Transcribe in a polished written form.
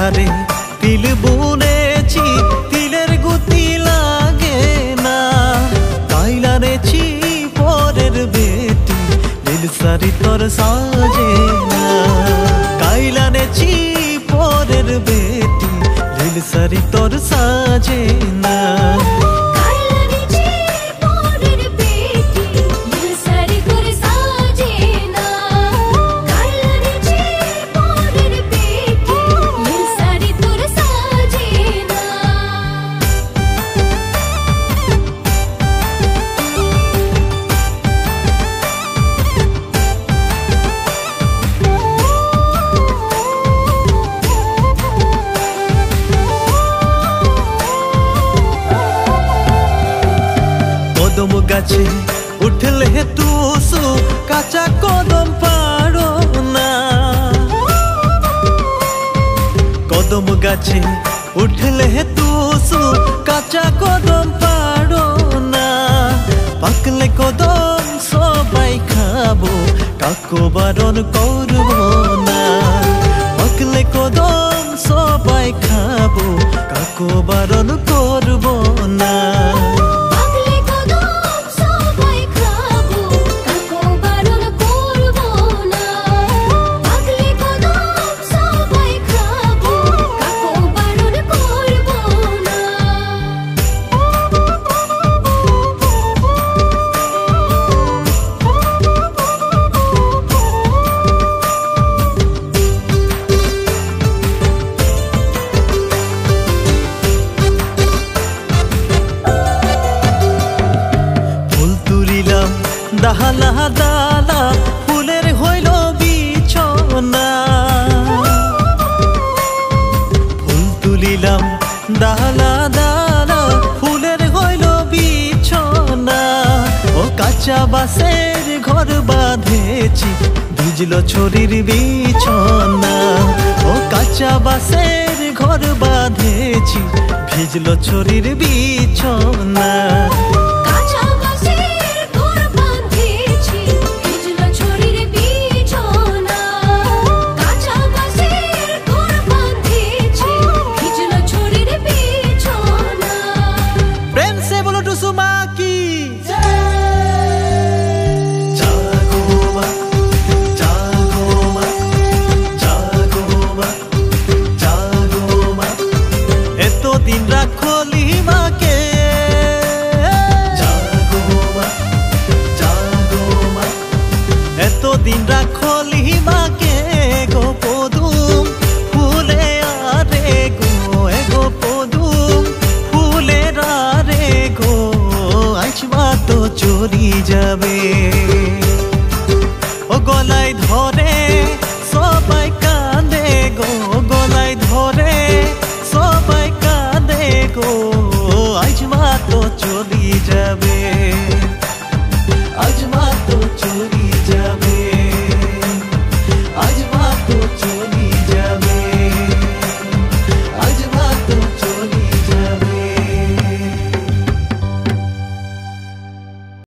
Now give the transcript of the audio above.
ধারে তিল বুনেছি, তিলের গুতি লাগে না। কাইলারেছি পরের বেটি, নীল শাড়ি তোর সাজে না। কাইলারেছি পরের বেটি, নীল শাড়ি তোর সাজে না। কদম গাছে উঠলে টুসু, কাঁচা কদম পারো না। কদম গাছে উঠলে টুসু, কাঁচা কদম পারো না। পাকলে কদম সবাই খাবো, কাকু বারণ করবো না। পাকলে কদম সবাই খাবো, কাকু বারণ করবো না। ডালা ডালা ফুলের হইল বিছনা, ফুল তুলিলাম ডালা ডালা ফুলের হইল বিছনা। ও কাঁচা বাঁশের ঘর বাঁধেছি, ভিজলো ছড়ির বিছনা। ও কাঁচা বাঁশের ঘর বাঁধেছি, ভিজলো ছড়ির বিছনা।